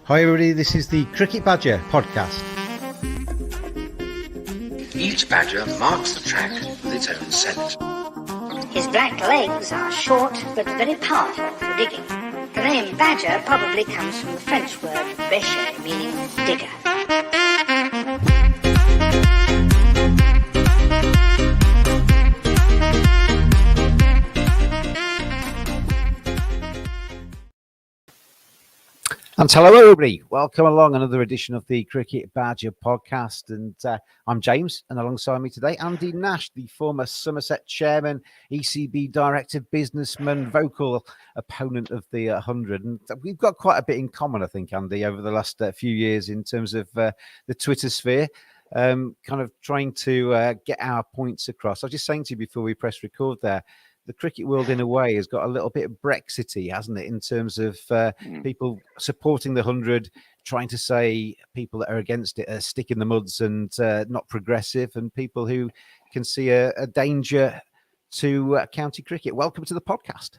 Hi everybody, this is the Cricket Badger podcast. Each badger marks the track with its own scent. His black legs are short but very powerful for digging. The name badger probably comes from the French word bêcher, meaning digger. And hello everybody, welcome along another edition of the Cricket Badger podcast, and I'm James, and alongside me today Andy Nash, the former Somerset chairman, ECB director, businessman, vocal opponent of the 100, and we've got quite a bit in common, I think, Andy, over the last few years in terms of the Twitter sphere, kind of trying to get our points across. I was just saying to you before we press record there, the cricket world, in a way, has got a little bit Brexity, hasn't it, in terms of people supporting the 100, trying to say people that are against it are stick in the muds and not progressive, and people who can see a danger to county cricket. Welcome to the podcast.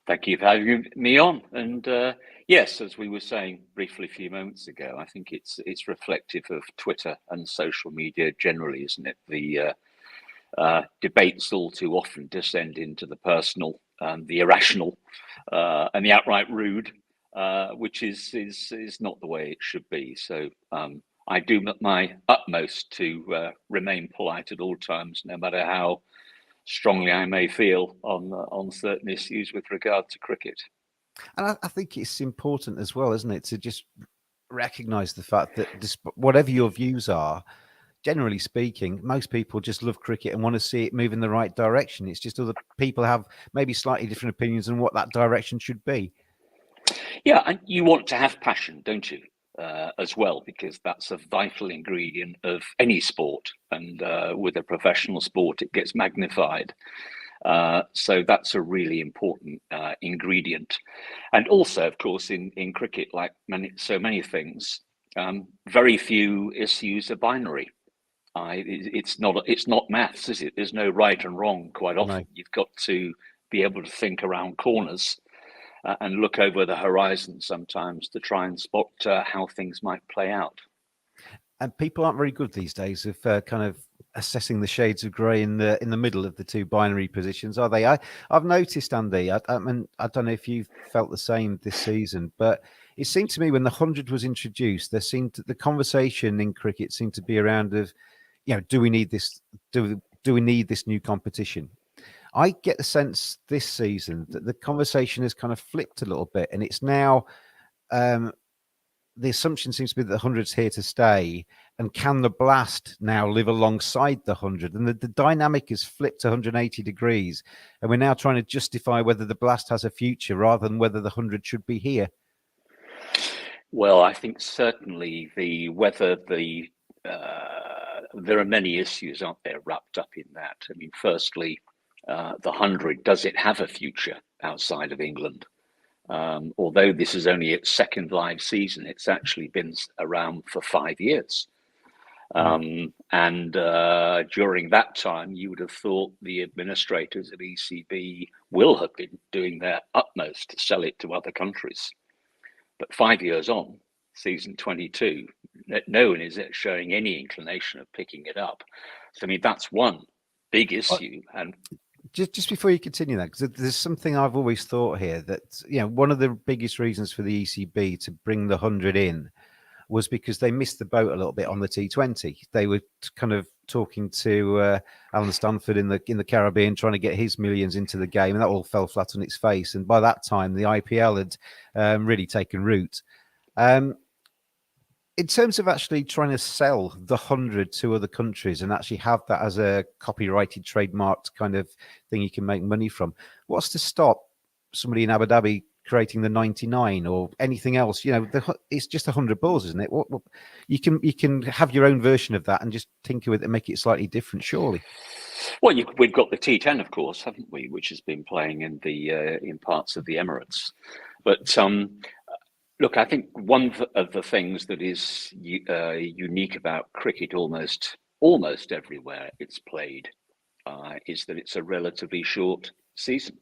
Thank you for having me on. And yes, as we were saying briefly a few moments ago, I think it's reflective of Twitter and social media generally, isn't it? The debates all too often descend into the personal, the irrational, and the outright rude, which is not the way it should be. So I do my utmost to remain polite at all times, no matter how strongly I may feel on certain issues with regard to cricket. And I think it's important as well, isn't it, to just recognise the fact that whatever your views are, generally speaking, most people just love cricket and want to see it move in the right direction. It's just other people have maybe slightly different opinions on what that direction should be. Yeah, and you want to have passion, don't you, as well, because that's a vital ingredient of any sport. And with a professional sport, it gets magnified. So that's a really important ingredient. And also, of course, in cricket, like so many things, very few issues are binary. It's not maths, is it? There's no right and wrong quite often. No. You've got to be able to think around corners and look over the horizon sometimes to try and spot how things might play out. And people aren't very good these days of kind of assessing the shades of grey in the middle of the two binary positions, are they? I've noticed, Andy, I don't know if you felt the same this season, but it seemed to me when the 100 was introduced, the conversation in cricket seemed to be around of, do we need this? Do we need this new competition? I get the sense this season that the conversation has kind of flipped a little bit, and it's now the assumption seems to be that the 100's here to stay, and can the blast now live alongside the 100? And the dynamic has flipped 180 degrees, and we're now trying to justify whether the blast has a future rather than whether the 100 should be here. Well, I think certainly there are many issues, aren't there, wrapped up in that. I mean, firstly, the 100, does it have a future outside of England? Although this is only its second live season, it's actually been around for 5 years. And during that time, you would have thought the administrators at ECB will have been doing their utmost to sell it to other countries. But 5 years on, season 22, no one is showing any inclination of picking it up. So, I mean, that's one big issue. And just before you continue that, because there's something I've always thought here that, one of the biggest reasons for the ECB to bring the 100 in was because they missed the boat a little bit on the T20. They were kind of talking to Alan Stanford in the Caribbean, trying to get his millions into the game, and that all fell flat on its face. And by that time, the IPL had really taken root. In terms of actually trying to sell the 100 to other countries and actually have that as a copyrighted, trademarked kind of thing you can make money from, what's to stop somebody in Abu Dhabi creating the 99 or anything else? It's just 100 balls, isn't it? What you can have your own version of that and just tinker with it and make it slightly different, surely. Well, we've got the T10, of course, haven't we, which has been playing in parts of the Emirates. But look, I think one of the things that is unique about cricket almost everywhere it's played is that it's a relatively short season.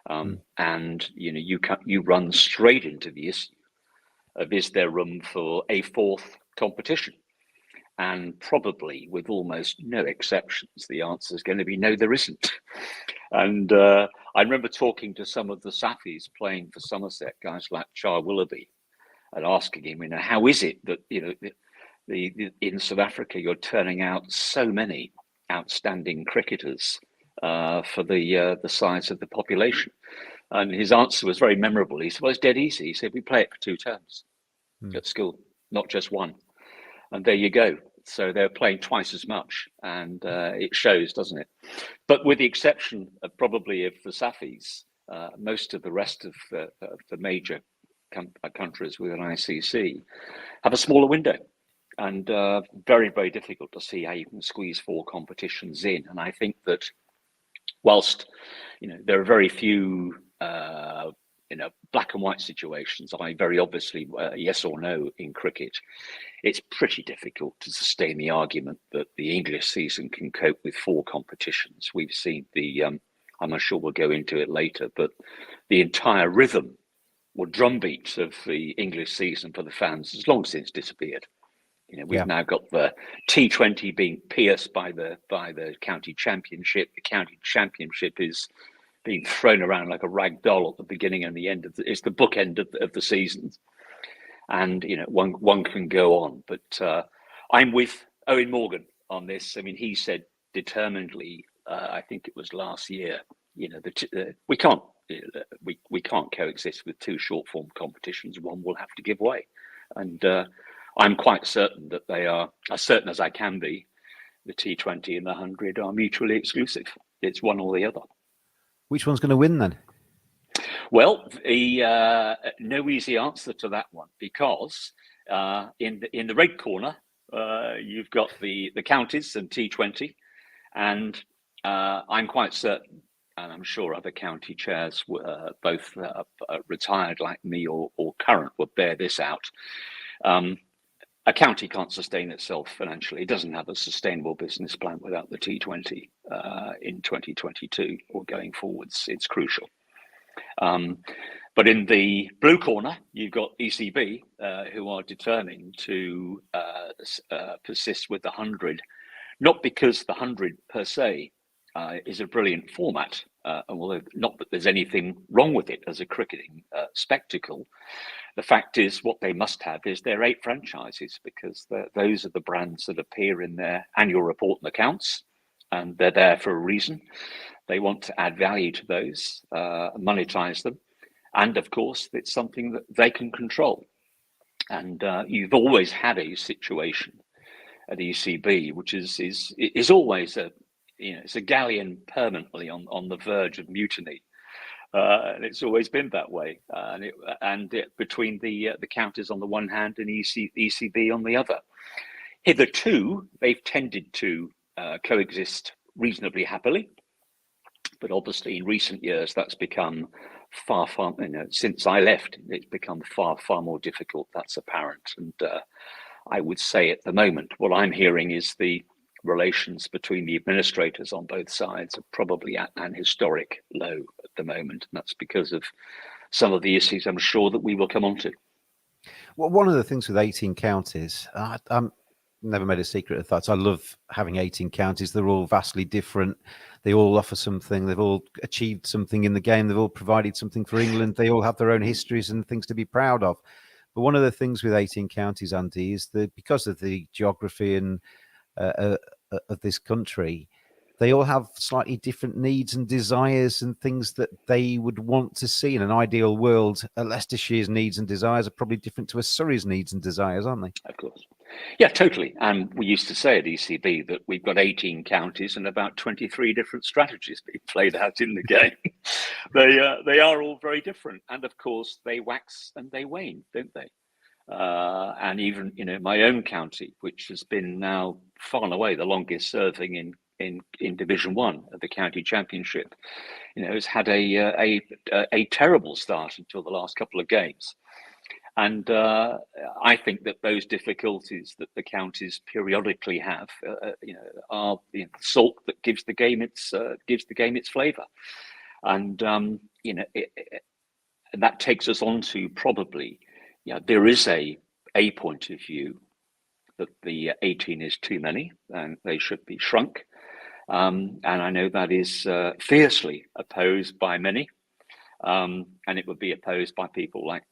And you run straight into the issue of is there room for a fourth competition? And probably with almost no exceptions, the answer is going to be no, there isn't. And I remember talking to some of the Safis playing for Somerset, guys like Char Willoughby, and asking him, how is it that, in South Africa, you're turning out so many outstanding cricketers for the size of the population? And his answer was very memorable. He said, well, it's dead easy. He said, we play it for 2 terms at school, not just one. And there you go. So they're playing twice as much, and it shows, doesn't it? But with the exception of probably of the Safis, most of the rest of the major countries with an ICC have a smaller window, and very, very difficult to see how you can squeeze 4 competitions in. And I think that whilst there are very few black and white situations, very obviously yes or no in cricket, it's pretty difficult to sustain the argument that the English season can cope with 4 competitions. We've seen I'm sure we'll go into it later, but the entire rhythm or drumbeat of the English season for the fans has long since disappeared. We've now got the T20 being pierced by the county championship. The county championship is being thrown around like a rag doll at the beginning and the end of it's the bookend of the seasons. And one can go on, but I'm with Owen Morgan on this. I mean, he said determinedly, I think it was last year, we can't coexist with 2 short form competitions. One will have to give way, and I'm quite certain that they are, as certain as I can be, the T20 and the 100 are mutually exclusive. It's one or the other. Which one's going to win then? Well, no easy answer to that one, because in the red corner, you've got the counties and T20, and I'm quite certain, and I'm sure other county chairs, both retired like me or current, will bear this out. A county can't sustain itself financially. It doesn't have a sustainable business plan without the T20 in 2022 or going forwards. It's crucial. But in the blue corner, you've got ECB, who are determined to persist with the 100, not because the 100 per se is a brilliant format, although not that there's anything wrong with it as a cricketing spectacle. The fact is, what they must have is their 8 franchises, because those are the brands that appear in their annual report and accounts, and they're there for a reason. They want to add value to those, monetize them, and of course, it's something that they can control. And you've always had a situation at ECB, which is always it's a galleon permanently on the verge of mutiny. And it's always been that way. Between the counties on the one hand and ECB on the other. Hitherto, they've tended to coexist reasonably happily. But obviously, in recent years, that's become far, since I left, it's become far, far more difficult. That's apparent. And I would say at the moment, what I'm hearing is the relations between the administrators on both sides are probably at an historic low at the moment. And that's because of some of the issues I'm sure that we will come on to. Well, one of the things with 18 counties, I'm never made a secret of that. I love having 18 counties. They're all vastly different. They all offer something. They've all achieved something in the game. They've all provided something for England. They all have their own histories and things to be proud of. But one of the things with 18 counties, Andy, is that because of the geography and of this country, they all have slightly different needs and desires and things that they would want to see in an ideal world. Leicestershire's needs and desires are probably different to a Surrey's needs and desires, aren't they? Of course. Yeah, totally. And we used to say at ECB that we've got 18 counties and about 23 different strategies being played out in the game. They are all very different. And of course, they wax and they wane, don't they? And even, my own county, which has been now far and away the longest serving in Division 1 of the county championship, has had a terrible start until the last couple of games. And I think that those difficulties that the counties periodically have, are the salt that gives the game its flavour. And and that takes us on to probably Yeah, there is a point of view that the 18 is too many and they should be shrunk. And I know that is fiercely opposed by many. And it would be opposed by people like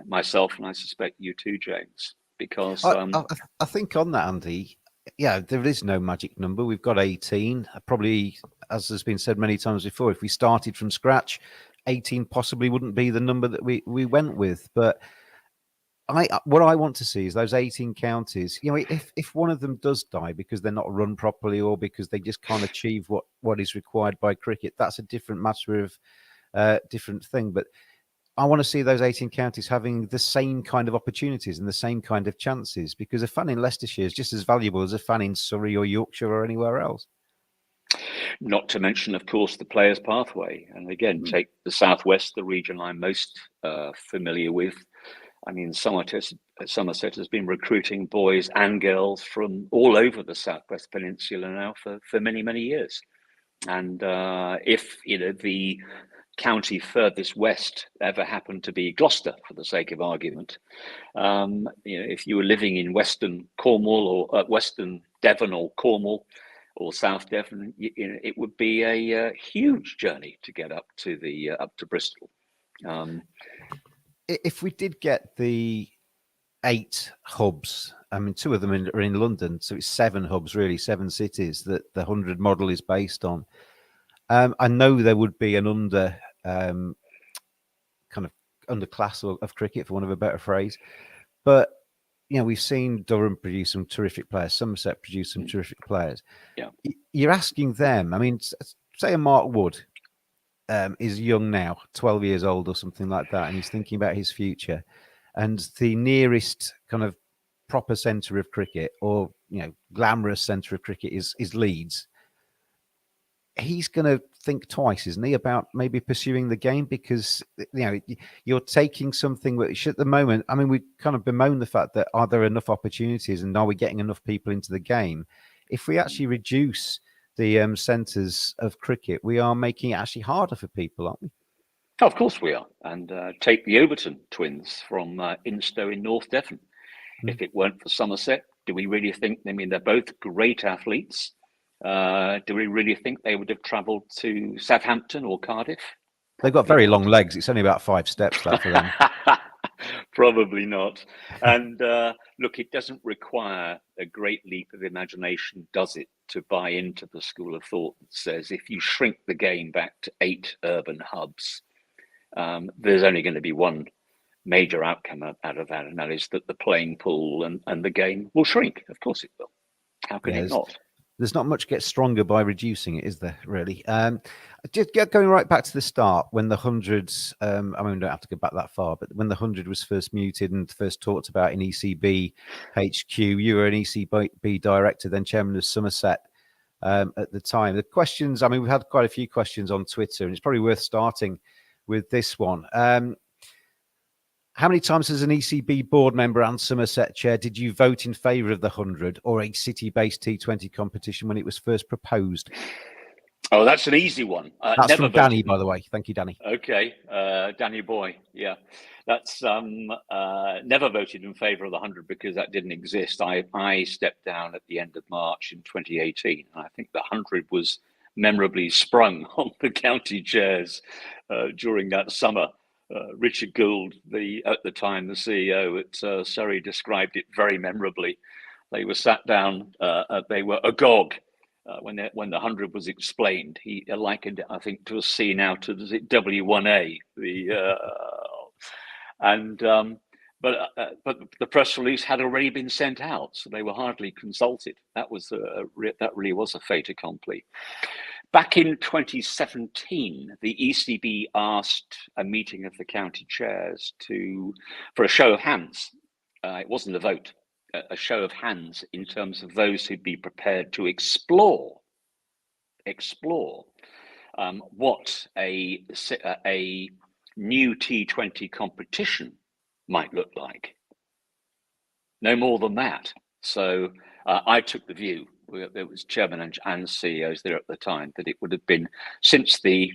myself, and I suspect you too, James, because I think on that, Andy, yeah, there is no magic number. We've got 18. Probably, as has been said many times before, if we started from scratch, 18 possibly wouldn't be the number that we went with. But what I want to see is those 18 counties. You know, if one of them does die because they're not run properly or because they just can't achieve what is required by cricket, that's a different matter of different thing. But I want to see those 18 counties having the same kind of opportunities and the same kind of chances, because a fan in Leicestershire is just as valuable as a fan in Surrey or Yorkshire or anywhere else. Not to mention, of course, the players' pathway. And again, take the Southwest, the region I'm most familiar with. I mean, Somerset has been recruiting boys and girls from all over the Southwest Peninsula now for many, many years. And if the county furthest west ever happened to be Gloucester, for the sake of argument, if you were living in Western Cornwall or Western Devon or Cornwall or South Devon, it would be a huge journey to get up to Bristol. If we did get the 8 hubs, I mean, 2 of them are in London, so it's 7 hubs, really, 7 cities that the 100 model is based on. I know there would be an kind of underclass of cricket, for want of a better phrase, but we've seen Durham produce some terrific players, Somerset produce some terrific players. Yeah, you're asking them. I mean, say a Mark Wood is young now, 12 years old or something like that, and he's thinking about his future. And the nearest kind of proper centre of cricket, or glamorous centre of cricket, is Leeds. He's going to think twice, isn't he, about maybe pursuing the game, because you're taking something which at the moment, I mean, we kind of bemoan the fact that are there enough opportunities and are we getting enough people into the game? If we actually reduce the centres of cricket, we are making it actually harder for people, aren't we? Oh, of course we are. And take the Overton twins from Instow in North Devon. If it weren't for Somerset, do we really think? I mean, they're both great athletes. Do we really think they would have travelled to Southampton or Cardiff? They've got very long legs. It's only about 5 steps that for them. Probably not. And look, it doesn't require a great leap of imagination, does it, to buy into the school of thought that says if you shrink the game back to 8 urban hubs, there's only going to be one major outcome out of that, and that is that the playing pool and the game will shrink. Of course it will. How can it not? There's not much gets stronger by reducing it, is there, really? Just going right back to the start, when the hundreds, I mean, we don't have to go back that far, but when the 100 was first muted and first talked about in ECB HQ, you were an ECB director, then chairman of Somerset at the time. The questions, I mean, we've had quite a few questions on Twitter, and it's probably worth starting with this one. How many times as an ECB board member and Somerset chair did you vote in favour of the 100 or a city-based T20 competition when it was first proposed? Oh, that's an easy one. That's from Danny, by the way. Thank you, Danny. Okay, Danny boy. Yeah, that's never voted in favour of the 100 because that didn't exist. I stepped down at the end of March in 2018. And I think the 100 was memorably sprung on the county chairs during that summer. Richard Gould, at the time the CEO at Surrey, described it very memorably. They were sat down, they were agog when the 100 was explained. He likened it, I think, to a scene out of W1A. But the press release had already been sent out, so they were hardly consulted. That really was a fait accompli. Back in 2017, the ECB asked a meeting of the county chairs for a show of hands. It wasn't a vote, a show of hands in terms of those who'd be prepared to explore what a new T20 competition might look like. No more than that. So I took the view, there was chairman and CEOs there at the time, that it would have been, since the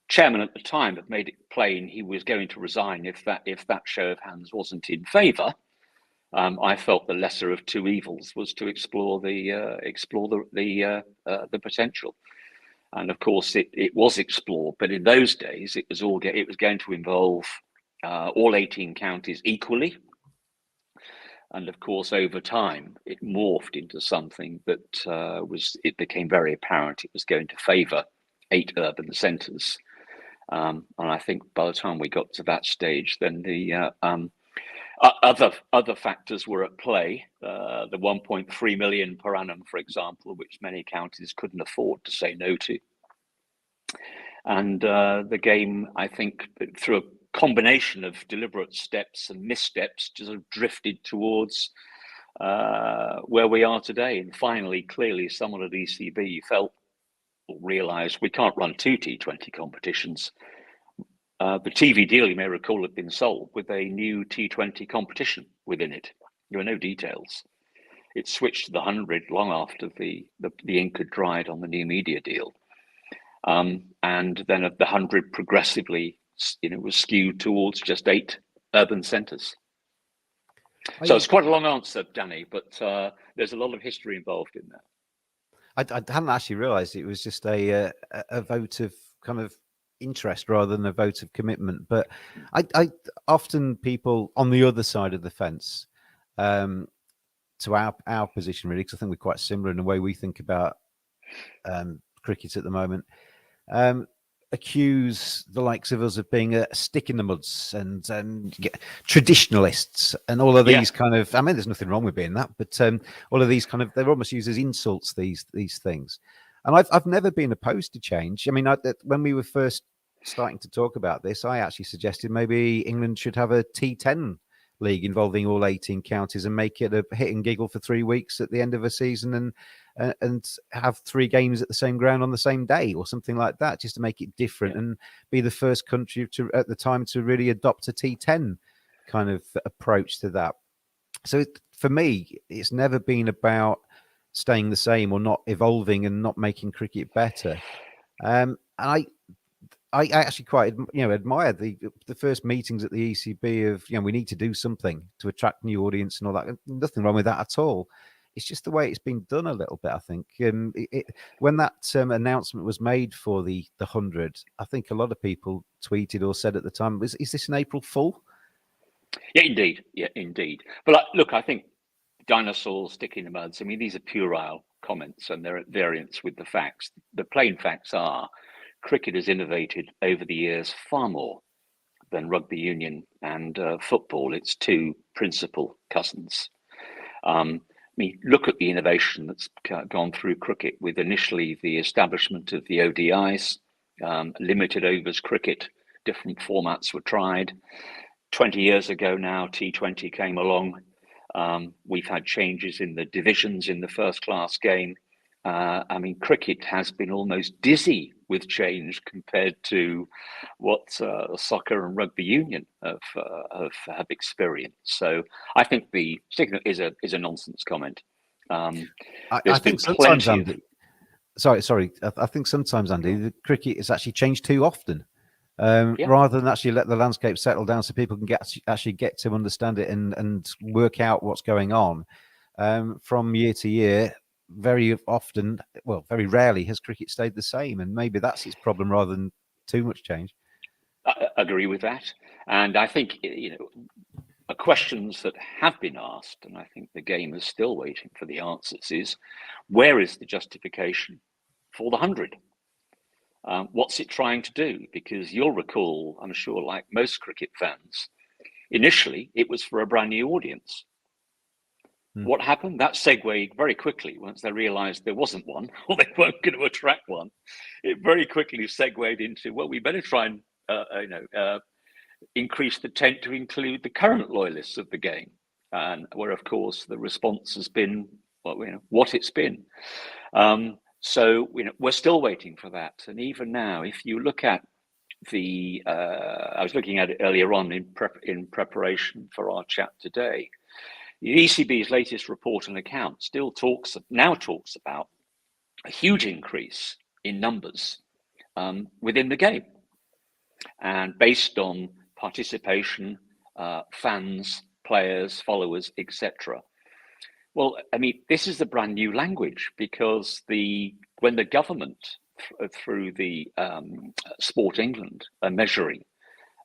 chairman at the time had made it plain he was going to resign if that show of hands wasn't in favour. I felt the lesser of two evils was to explore the potential, and of course it was explored. But in those days, it was going to involve all 18 counties equally, and of course over time it morphed into something that it became very apparent it was going to favour 8 urban centres, and I think by the time we got to that stage, then the other factors were at play. The 1.3 million per annum, for example, which many counties couldn't afford to say no to. And the game, I think, through a combination of deliberate steps and missteps, just sort of drifted towards where we are today. And finally, clearly, someone at ECB felt or realised we can't run 2 T20 competitions. The TV deal, you may recall, had been sold with a new T20 competition within it. There were no details. It switched to the 100 long after the ink had dried on the new media deal. And then of the 100 progressively, was skewed towards just 8 urban centres. So it's quite a long answer, Danny, but there's a lot of history involved in that. I hadn't actually realised it was just a vote of kind of interest rather than a vote of commitment. But I often people on the other side of the fence to our position, really, because I think we're quite similar in the way we think about cricket at the moment, accuse the likes of us of being a stick in the muds and traditionalists and all of these kind of, I mean, there's nothing wrong with being that, but all of these kind of, they're almost used as insults, these things. And I've never been opposed to change. I mean, when we were first starting to talk about this, I actually suggested maybe England should have a T10 league involving all 18 counties and make it a hit and giggle for 3 weeks at the end of a season and have 3 games at the same ground on the same day or something like that, just to make it different and be the first country at the time to really adopt a T10 kind of approach to that. So for me, it's never been about staying the same or not evolving and not making cricket better. And I actually quite, admire the first meetings at the ECB of, we need to do something to attract new audience and all that. Nothing wrong with that at all. It's just the way it's been done a little bit, I think. When that announcement was made for the 100, I think a lot of people tweeted or said at the time, is this an April Fool? Yeah, indeed. Yeah, indeed. But look, I think dinosaurs stick in the muds. I mean, these are puerile comments and they're at variance with the facts. The plain facts are cricket has innovated over the years far more than rugby union and football, its 2 principal cousins. I mean, look at the innovation that's gone through cricket with initially the establishment of the ODIs, limited overs cricket, different formats were tried. 20 years ago now, T20 came along. We've had changes in the divisions in the first class game. I mean, cricket has been almost dizzy with change compared to what soccer and rugby union have experienced. So I think the signal is a nonsense comment. I think sometimes, Andy. Sorry. I think sometimes, Andy, the cricket has actually changed too often. Rather than actually let the landscape settle down so people can actually get to understand it and work out what's going on from year to year. Very often, well, very rarely has cricket stayed the same, and maybe that's its problem rather than too much change. I agree with that, and I think questions that have been asked, and I think the game is still waiting for the answers, is where is the justification for the 100? What's it trying to do? Because you'll recall, I'm sure, like most cricket fans, initially it was for a brand new audience. What happened? That segued very quickly once they realized there wasn't one, or they weren't going to attract one. It very quickly segued into, well, we better try and increase the tent to include the current loyalists of the game, and where, of course, the response has been what it's been. So we're still waiting for that, and even now, if you look at I was looking at it earlier on in preparation for our chat today. The ECB's latest report and account still talks about a huge increase in numbers within the game. and based on participation, fans, players, followers, etc. Well, I mean, this is a brand new language because when the government through the Sport England are measuring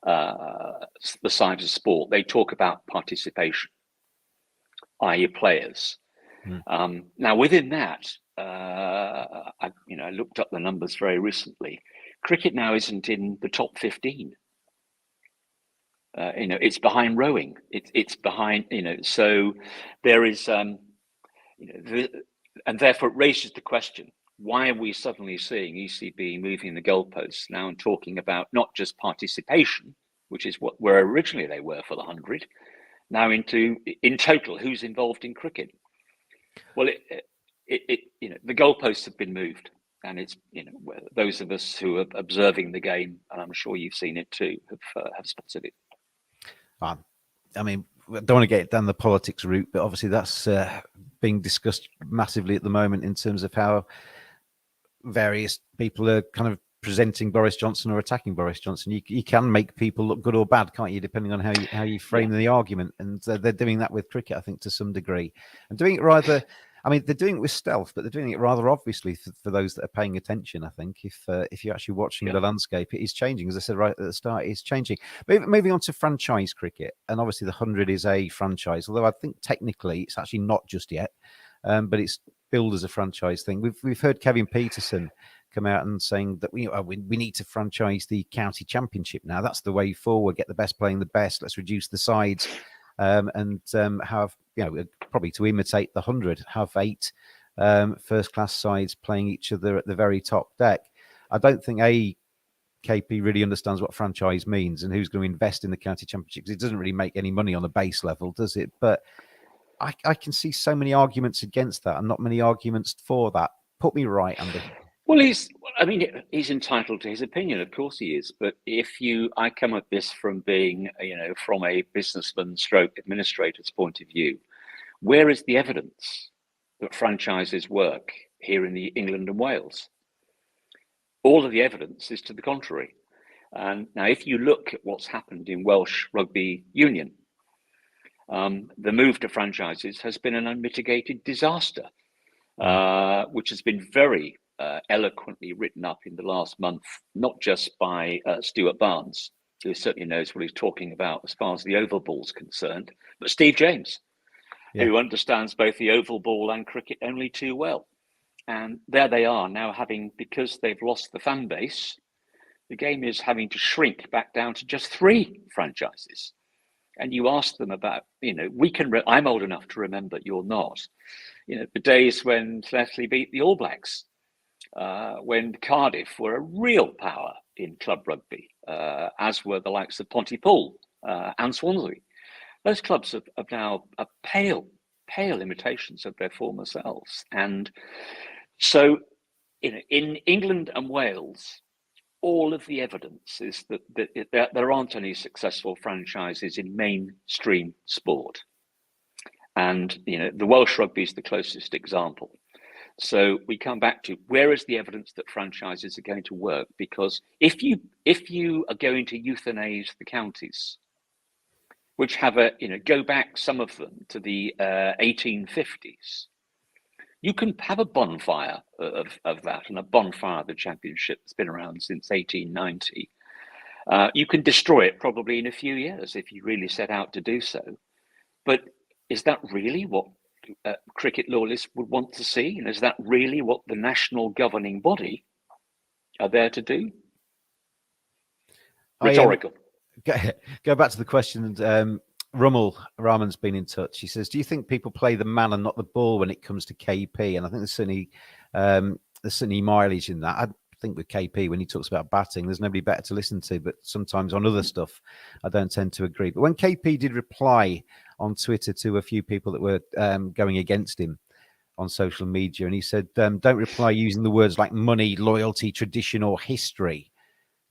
the size of sport, they talk about participation, i.e. players. Now, within that, I looked up the numbers very recently. Cricket now isn't in the top 15. It's behind rowing. It's behind. So there is, and therefore it raises the question: why are we suddenly seeing ECB moving the goalposts now and talking about not just participation, which is where originally they were for the 100, now into in total who's involved in cricket? Well, the goalposts have been moved, and it's those of us who are observing the game, and I'm sure you've seen it too, have spotted it. I mean, I don't want to get down the politics route, but obviously that's being discussed massively at the moment in terms of how various people are kind of presenting Boris Johnson or attacking Boris Johnson. You can make people look good or bad, can't you, depending on how you frame the argument. And they're doing that with cricket, I think, to some degree, and doing it rather. I mean, they're doing it with stealth, but they're doing it rather obviously for those that are paying attention. I think if you're actually watching the landscape, it is changing. As I said right at the start, it's changing. But moving on to franchise cricket, and obviously the 100 is a franchise, although I think technically it's actually not just yet, but it's billed as a franchise thing. We've heard Kevin Peterson come out and saying that we need to franchise the county championship now. That's the way forward. Get the best playing the best. Let's reduce the sides. And have, probably to imitate the 100, have 8 first-class sides playing each other at the very top deck. I don't think KP really understands what franchise means and who's going to invest in the county championship, because it doesn't really make any money on the base level, does it? But I can see so many arguments against that and not many arguments for that. Put me right, Andy. Well, he's entitled to his opinion, of course he is. But I come at this from being, from a businessman stroke administrator's point of view, where is the evidence that franchises work here in the England and Wales? All of the evidence is to the contrary. And now, if you look at what's happened in Welsh Rugby Union, the move to franchises has been an unmitigated disaster, which has been very eloquently written up in the last month, not just by Stuart Barnes, who certainly knows what he's talking about as far as the oval ball is concerned, but Steve James, who understands both the oval ball and cricket only too well. And there they are now, because they've lost the fan base, the game is having to shrink back down to just 3 franchises. And you ask them about, I'm old enough to remember, you're not, the days when Leslie beat the All Blacks, when Cardiff were a real power in club rugby, as were the likes of Pontypool and Swansea. Those clubs are now pale imitations of their former selves. And so, in England and Wales, all of the evidence is that there aren't any successful franchises in mainstream sport. And, the Welsh rugby is the closest example. So we come back to, where is the evidence that franchises are going to work? Because if you are going to euthanize the counties, which have go back, some of them, to the 1850s, you can have a bonfire of that, and a bonfire of the championship that's been around since 1890. You can destroy it probably in a few years if you really set out to do so. But is that really what cricket loyalists would want to see? And is that really what the national governing body are there to do? Rhetorical. Go back to the question. Raman's been in touch. He says, do you think people play the man and not the ball when it comes to KP? And I think there's certainly mileage in that. I think with KP, when he talks about batting, there's nobody better to listen to, but sometimes on other stuff, I don't tend to agree. But when KP did reply on Twitter to a few people that were going against him on social media, and he said, don't reply using the words like money, loyalty, tradition, or history.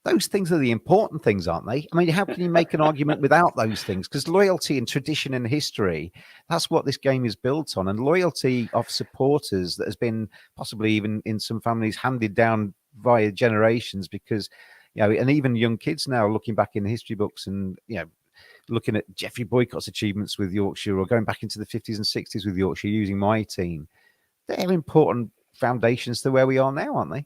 Those things are the important things, aren't they? I mean, how can you make an argument without those things? Because loyalty and tradition and history, that's what this game is built on. And loyalty of supporters that has been possibly even in some families handed down via generations, because and even young kids now looking back in the history books and, looking at Geoffrey Boycott's achievements with Yorkshire or going back into the 50s and 60s with Yorkshire using my team. They're important foundations to where we are now, aren't they?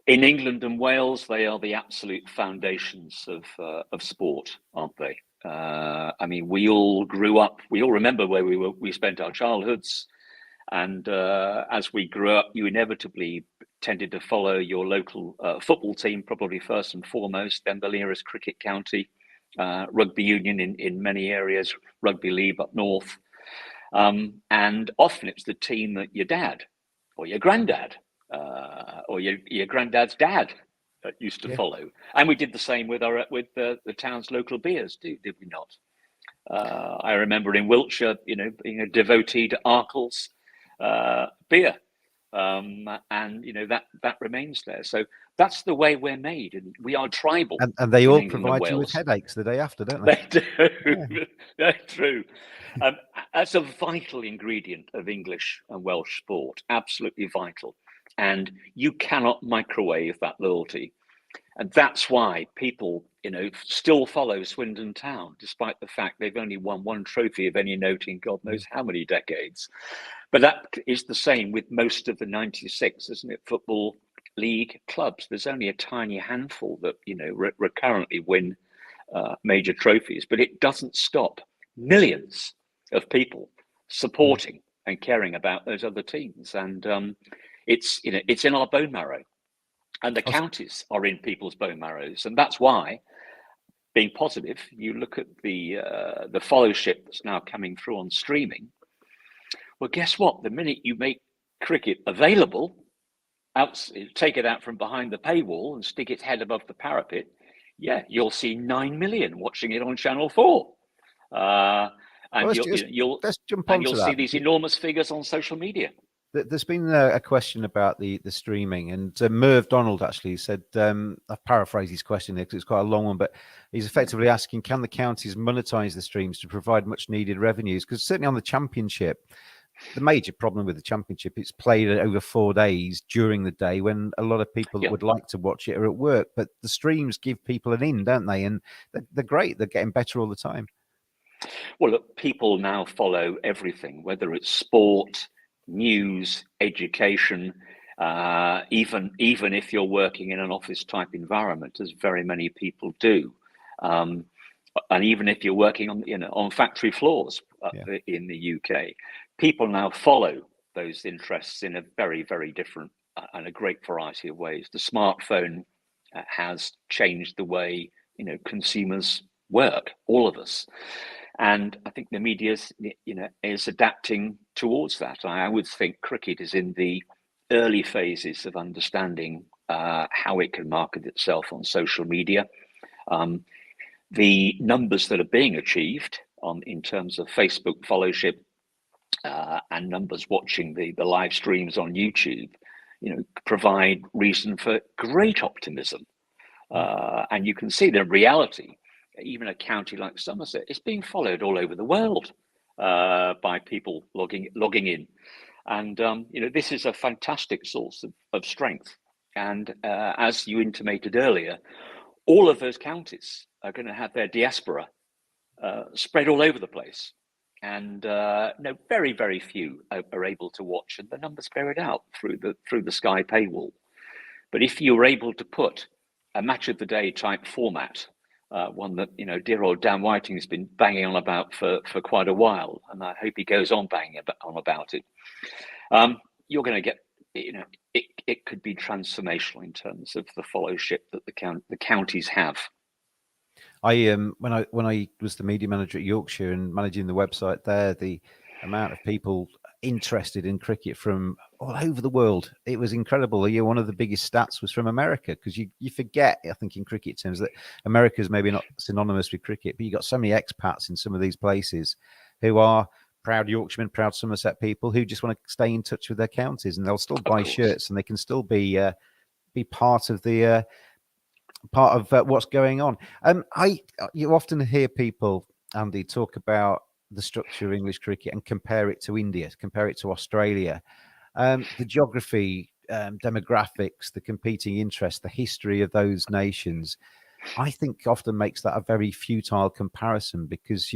In England and Wales, they are the absolute foundations of sport, aren't they? I mean, we all grew up. We all remember where we spent our childhoods, and as we grew up, you inevitably tended to follow your local football team, probably first and foremost, then the nearest cricket county, rugby union in many areas, rugby league up north, and often it's the team that your dad or your granddad or your granddad's dad used to follow. And we did the same with the town's local beers, did we not? I remember in Wiltshire, being a devotee to Arkle's beer, and that remains there. So that's the way we're made, and we are tribal. And they all provide you with headaches the day after, don't they? They do. Yeah. That's true. That's a vital ingredient of English and Welsh sport. Absolutely vital. And you cannot microwave that loyalty. And that's why people, still follow Swindon Town, despite the fact they've only won one trophy of any note in God knows how many decades. But that is the same with most of the 96, isn't it? Football league clubs. There's only a tiny handful that, recurrently win major trophies, but it doesn't stop millions of people supporting and caring about those other teams. And it's in our bone marrow. And the counties are in people's bone marrows. And that's why, being positive, you look at the followship that's now coming through on streaming. Well, guess what? The minute you make cricket available, take it out from behind the paywall and stick its head above the parapet, you'll see 9 million watching it on Channel 4. And you'll see these enormous figures on social media. There's been a question about the streaming, and Merv Donald actually said, I've paraphrased his question there because it's quite a long one, but he's effectively asking, can the counties monetize the streams to provide much needed revenues? Because certainly on the Championship, the major problem with the Championship, it's played over 4 days during the day when a lot of people that would like to watch it are at work, but the streams give people an in, don't they? And they're great. They're getting better all the time. Well, look, people now follow everything, whether it's sport, news, education, even if you're working in an office type environment, as very many people do, and even if you're working on factory floors in the UK, people now follow those interests in a very, very different and a great variety of ways. The smartphone has changed the way consumers work, all of us. And I think the media is adapting towards that. I would think cricket is in the early phases of understanding how it can market itself on social media. The numbers that are being achieved in terms of Facebook followship and numbers watching the live streams on YouTube, provide reason for great optimism. And you can see the reality. Even a county like Somerset is being followed all over the world by people logging in. And, this is a fantastic source of strength. And as you intimated earlier, all of those counties are going to have their diaspora spread all over the place. And very, very few are able to watch, and the numbers bear it out through the Sky paywall. But if you're able to put a match of the day type format, one that dear old Dan Whiting has been banging on about for quite a while, and I hope he goes on banging on about it. You're going to get, it could be transformational in terms of the followship that the counties have. When I was the media manager at Yorkshire and managing the website there, the amount of people interested in cricket from all over the world, it was incredible. One of the biggest stats was from America, because you forget, I think, in cricket terms, that America's maybe not synonymous with cricket, but you got so many expats in some of these places who are proud Yorkshiremen, proud Somerset people who just want to stay in touch with their counties, and they'll still buy shirts, and they can still be part of the what's going on. You often hear people, Andy, talk about the structure of English cricket and compare it to India, compare it to Australia. The geography demographics, the competing interests, the history of those nations, I think often makes that a very futile comparison because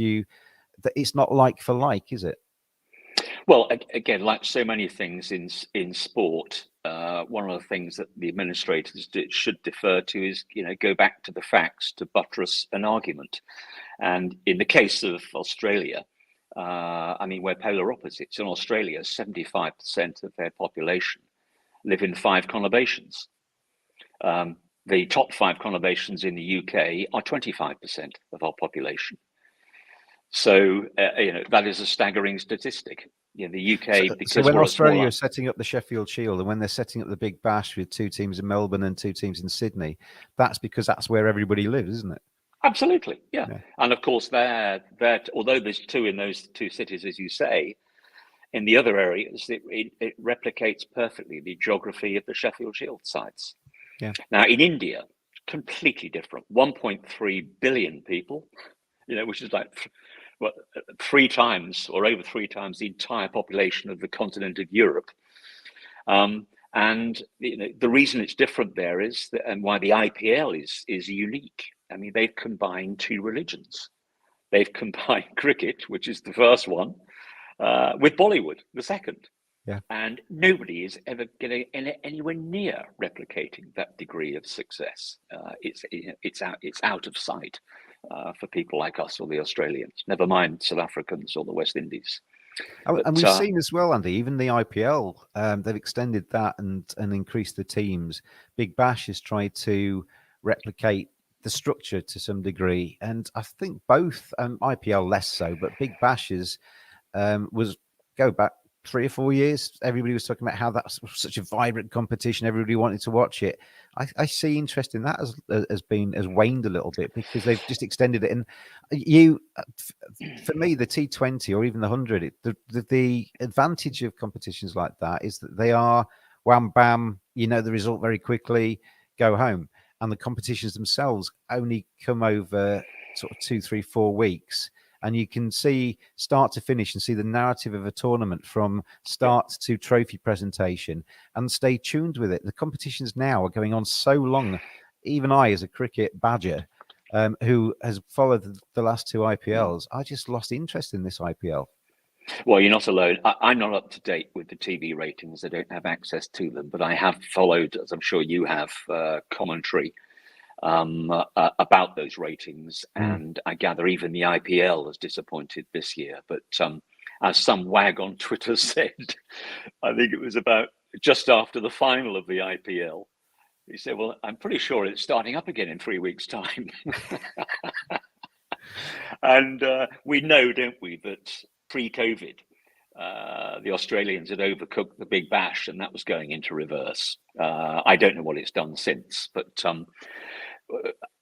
it's not like for like, is it? Well, again, like so many things in sport, one of the things that the administrators should defer to is, go back to the facts to buttress an argument. And in the case of Australia, we're polar opposites. In Australia, 75% of their population live in 5 conurbations. The top 5 conurbations in the UK are 25% of our population. So, that is a staggering statistic. The UK, So when Australia is setting up the Sheffield Shield and when they're setting up the Big Bash with 2 teams in Melbourne and 2 teams in Sydney, that's because that's where everybody lives, isn't it? Absolutely, yeah. And of course, although there's 2 in those 2 cities, as you say, in the other areas, it replicates perfectly the geography of the Sheffield Shield sites. Yeah. Now, in India, completely different. 1.3 billion people, which is like 3 times or over 3 times the entire population of the continent of Europe. And the reason it's different there is and why the IPL is unique. They've combined 2 religions. They've combined cricket, which is the first one, with Bollywood, the second. Yeah. And nobody is ever getting anywhere near replicating that degree of success. It's out of sight for people like us or the Australians. Never mind South Africans or the West Indies. And we've seen as well, Andy, even the IPL, they've extended that and increased the teams. Big Bash has tried to replicate the structure to some degree, and I think both IPL less so, but Big Bashes go back 3 or 4 years. Everybody was talking about how that's such a vibrant competition. Everybody wanted to watch it. I see interest in that as waned a little bit because they've just extended it. And for me, the T20 or even the 100, the advantage of competitions like that is that they are wham bam. The result very quickly, go home, and the competitions themselves only come over sort of 2, 3, 4 weeks. And you can see start to finish and see the narrative of a tournament from start to trophy presentation and stay tuned with it. The competitions now are going on so long. Even I, as a cricket badger, who has followed the last 2 IPLs, I just lost interest in this IPL. Well, you're not alone. I'm not up to date with the TV ratings. I don't have access to them, but I have followed, as I'm sure you have, commentary about those ratings, and I gather even the IPL has disappointed this year. But as some wag on Twitter said, I think it was about just after the final of the IPL, he said, "Well, I'm pretty sure it's starting up again in 3 weeks' time." And we know, don't we, that pre-COVID, the Australians had overcooked the Big Bash, and that was going into reverse. I don't know what it's done since, but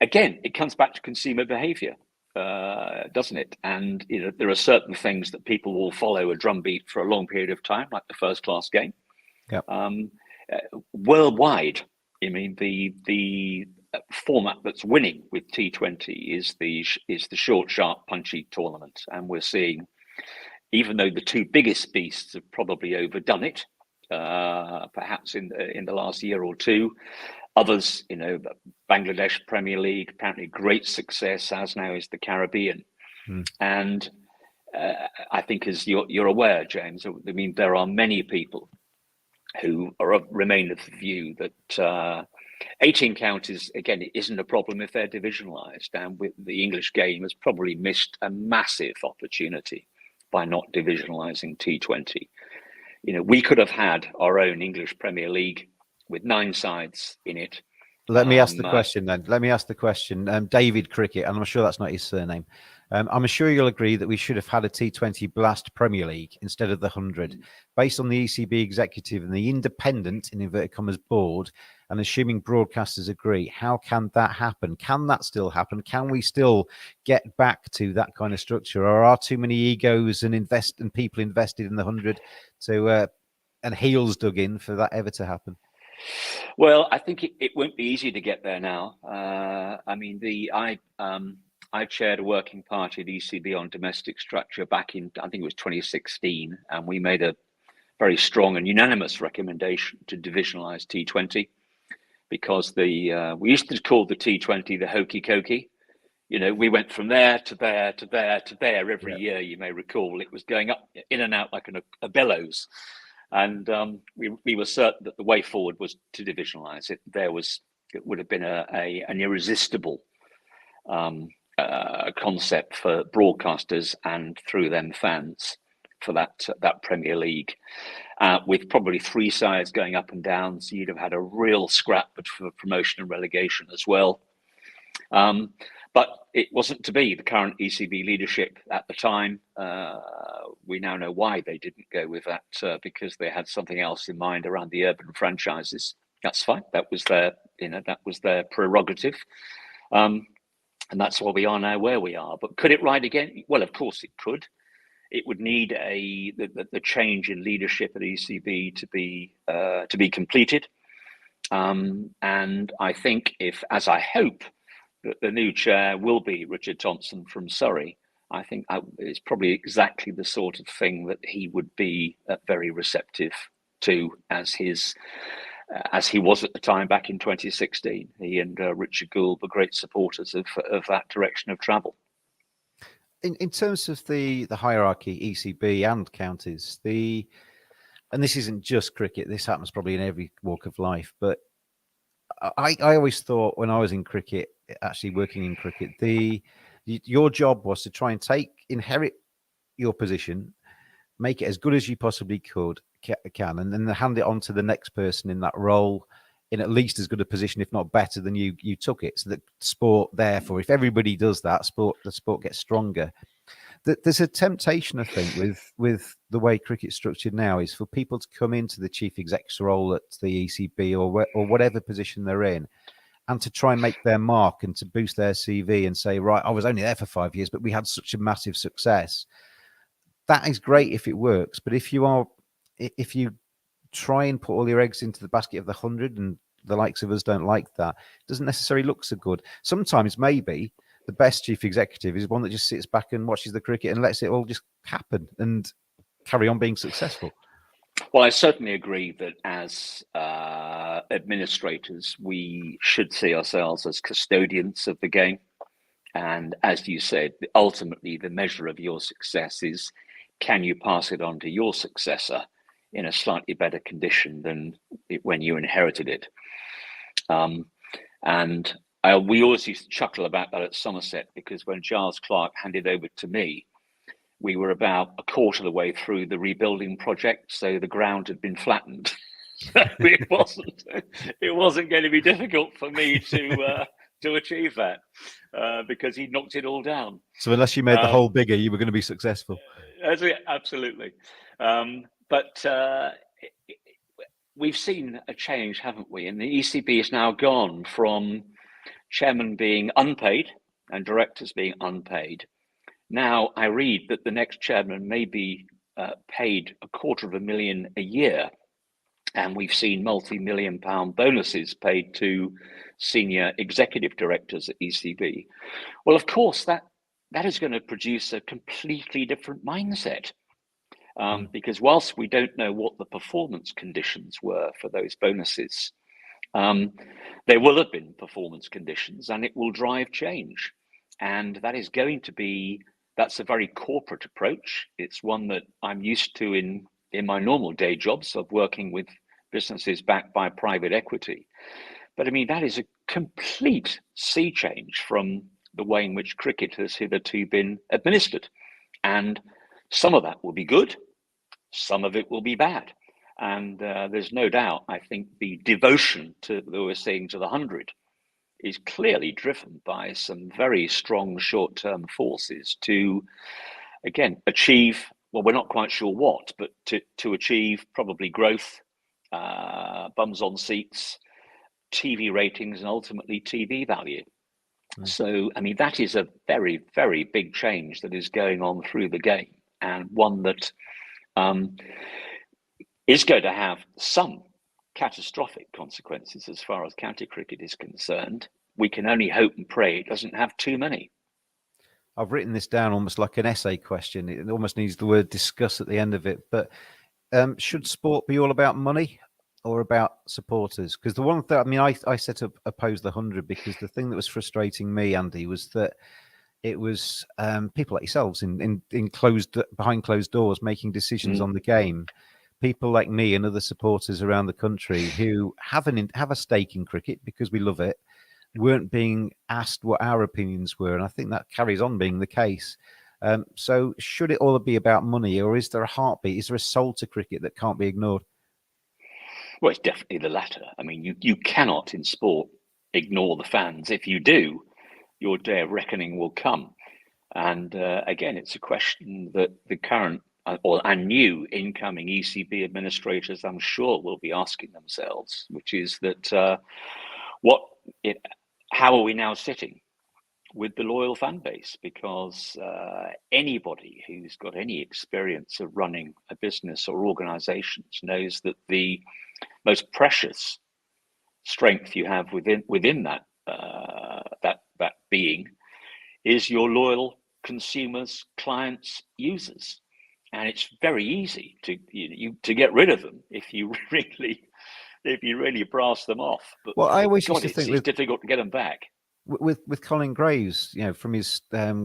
again, it comes back to consumer behavior, doesn't it? And there are certain things that people will follow a drumbeat for a long period of time, like the first-class game. Yep. Worldwide, the format that's winning with T20 is the short, sharp, punchy tournament, and we're seeing, even though the 2 biggest beasts have probably overdone it, perhaps in the last year or 2. Others, Bangladesh Premier League, apparently great success, as now is the Caribbean. And I think, as you're aware, James, there are many people who remain of the view that 18 count isn't a problem if they're divisionalised. And with the English game has probably missed a massive opportunity by not divisionalising T20. We could have had our own English Premier League with 9 sides in it. Let me ask the question then. Let me ask the question. David Cricket, and I'm sure that's not his surname. I'm sure you'll agree that we should have had a T20 Blast Premier League instead of the 100, based on the ECB executive and the independent, in inverted commas, board, and assuming broadcasters agree. How can that happen? Can that still happen? Can we still get back to that kind of structure? Or are too many egos and people invested in the 100 and heels dug in for that ever to happen? Well, I think it won't be easy to get there now. I chaired a working party at ECB on domestic structure back in, I think it was 2016, and we made a very strong and unanimous recommendation to divisionalize T20, because we used to call the T20 the hokey cokey. You know, we went from there to there to there to there every year. You may recall it was going up in and out like a bellows, and we were certain that the way forward was to divisionalize it. It would have been an irresistible concept for broadcasters and through them fans for that Premier League, with probably 3 sides going up and down. So you'd have had a real scrap for promotion and relegation as well. But it wasn't to be. The current ECB leadership at the time, we now know why they didn't go with that, because they had something else in mind around the urban franchises. That's fine. That was their prerogative. And that's why we are now where we are. But could it ride again? Well, of course it could. It would need the change in leadership at ECB to be completed. And I think as I hope, that the new chair will be Richard Thompson from Surrey, I think it's probably exactly the sort of thing that he would be very receptive to, as he was at the time back in 2016. He and Richard Gould were great supporters of that direction of travel. In terms of the hierarchy, ECB and counties, and this isn't just cricket, this happens probably in every walk of life, but I always thought when I was in cricket, actually working in cricket, your job was to try and inherit your position, make it as good as you possibly can, and then hand it on to the next person in that role in at least as good a position, if not better than you took it. So that sport, therefore, if everybody does that, the sport gets stronger. There's a temptation, I think, with the way cricket's structured now, is for people to come into the chief exec's role at the ECB or whatever position they're in, and to try and make their mark and to boost their CV and say, right, I was only there for 5 years, but we had such a massive success. That is great if it works, but if you try and put all your eggs into the basket of the 100, and the likes of us don't like that, it doesn't necessarily look so good. Sometimes maybe the best chief executive is one that just sits back and watches the cricket and lets it all just happen and carry on being successful. Well, I certainly agree that as administrators, we should see ourselves as custodians of the game. And as you said, ultimately, the measure of your success is, can you pass it on to your successor in a slightly better condition than when you inherited it? We always used to chuckle about that at Somerset, because when Giles Clarke handed over to me, we were about a quarter of the way through the rebuilding project, so the ground had been flattened. It wasn't going to be difficult for me to achieve that, because he knocked it all down. So unless you made the hole bigger, you were going to be successful. Absolutely. But we've seen a change, haven't we? And the ECB has now gone from chairman being unpaid and directors being unpaid. Now I read that the next chairman may be paid £250,000 a year, and we've seen multi-million-pound bonuses paid to senior executive directors at ECB. Well, of course, that is going to produce a completely different mindset, because whilst we don't know what the performance conditions were for those bonuses, there will have been performance conditions, and it will drive change. And that is going to be, that's a very corporate approach. It's one that I'm used to in my normal day jobs of working with businesses backed by private equity. But I mean, that is a complete sea change from the way in which cricket has hitherto been administered. And some of that will be good, some of it will be bad. And there's no doubt, I think the devotion that we're seeing to the 100 is clearly driven by some very strong short-term forces to, again, achieve, well, we're not quite sure what, but to achieve probably growth, bums on seats, TV ratings, and ultimately TV value. So, I mean, that is a very, very big change that is going on through the game, and one that is going to have some catastrophic consequences as far as county cricket is concerned. We can only hope and pray it doesn't have too many. I've written this down almost like an essay question. It almost needs the word discuss at the end of it. But should sport be all about money or about supporters? Because the one thing, I mean, I set up oppose the 100 because the thing that was frustrating me, Andy, was that it was people like yourselves in closed behind closed doors making decisions on the game. People like me and other supporters around the country who have a stake in cricket because we love it, weren't being asked what our opinions were, and I think that carries on being the case. So, should it all be about money, or is there a heartbeat? Is there a soul to cricket that can't be ignored? Well, it's definitely the latter. I mean, you cannot in sport ignore the fans. If you do, your day of reckoning will come. And again, it's a question that the current and new incoming ECB administrators, I'm sure, will be asking themselves, which is that how are we now sitting with the loyal fan base? Because anybody who's got any experience of running a business or organizations knows that the most precious strength you have within that that being is your loyal consumers, clients, users, and it's very easy to get rid of them if you really brass them off. But Well, I always God, used to think it's difficult to get them back. With Colin Graves, from his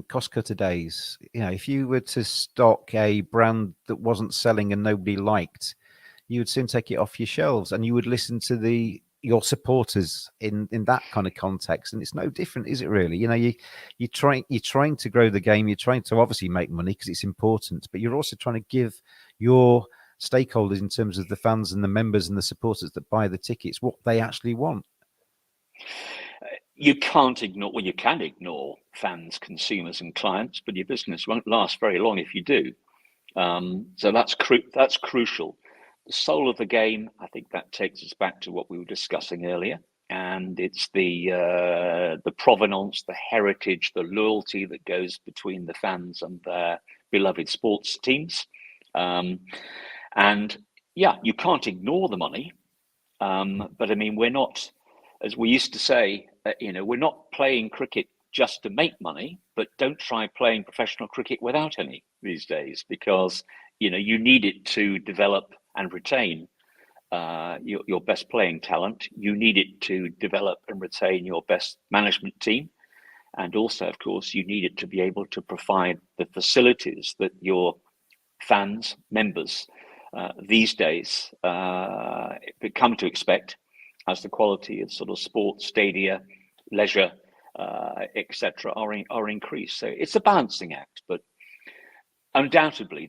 cost cutter days, if you were to stock a brand that wasn't selling and nobody liked, you would soon take it off your shelves, and you would listen to your supporters in that kind of context. And it's no different, is it really? You're trying to grow the game, you're trying to obviously make money because it's important, but you're also trying to give your stakeholders, in terms of the fans and the members and the supporters that buy the tickets, what they actually want. You can't ignore, well, you can ignore fans, consumers, and clients, but your business won't last very long if you do. So that's crucial. The soul of the game, I think that takes us back to what we were discussing earlier, and it's the provenance, the heritage, the loyalty that goes between the fans and their beloved sports teams. And yeah, you can't ignore the money, but I mean, we're not, as we used to say, we're not playing cricket just to make money, but don't try playing professional cricket without any these days, because you need it to develop and retain your best playing talent. You need it to develop and retain your best management team, and also, of course, you need it to be able to provide the facilities that your fans, members these days come to expect as the quality of sort of sports stadia, leisure, etc., are increased. So it's a balancing act, but undoubtedly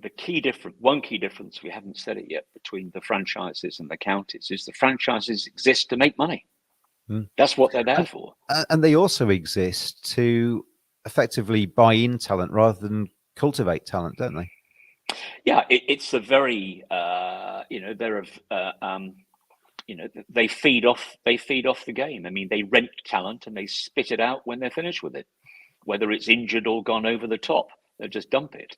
one key difference, we haven't said it yet, between the franchises and the counties is the franchises exist to make money. That's what they're there for. And they also exist to effectively buy in talent rather than cultivate talent, don't they? Yeah, it's a very they feed off the game. I mean, they rent talent and they spit it out when they're finished with it, whether it's injured or gone over the top. They just dump it.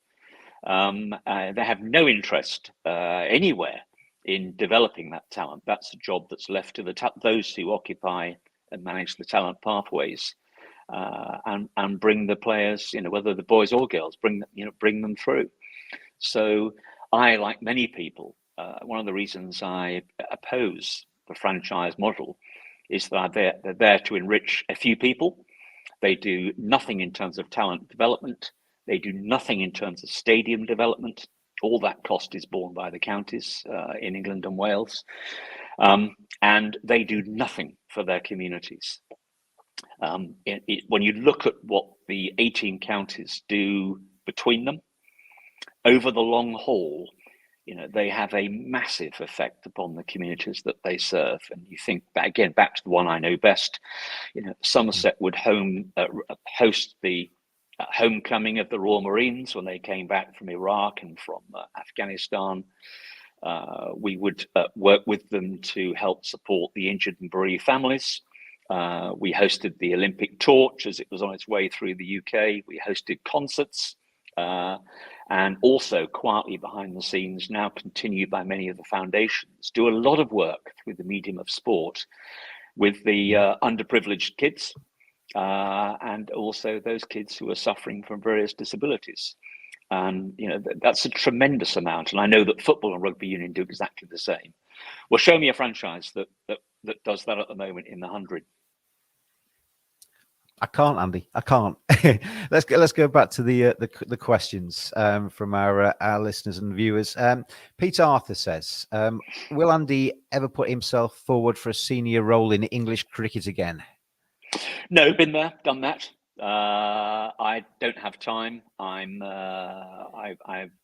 They have no interest anywhere in developing that talent. That's a job that's left to those who occupy and manage the talent pathways, and bring the players, whether the boys or girls, bring them through. So I, like many people, one of the reasons I oppose the franchise model is that they're there to enrich a few people. They do nothing in terms of talent development. They do nothing in terms of stadium development. All that cost is borne by the counties in England and Wales. And they do nothing for their communities. When you look at what the 18 counties do between them, over the long haul, they have a massive effect upon the communities that they serve. And you think, again, back to the one I know best, Somerset would host the homecoming of the Royal Marines when they came back from Iraq and from Afghanistan. We would work with them to help support the injured and bereaved families. We hosted the Olympic Torch as it was on its way through the UK. We hosted concerts. And also quietly behind the scenes, now continued by many of the foundations, do a lot of work through the medium of sport with the underprivileged kids, and also those kids who are suffering from various disabilities. And that's a tremendous amount. And I know that football and rugby union do exactly the same. Well, show me a franchise that does that at the moment in the 100. I can't, Andy. I can't. Let's go back to the questions from our listeners and viewers. Pete Arthur says, "Will Andy ever put himself forward for a senior role in English cricket again?" No, been there, done that. I don't have time. I'm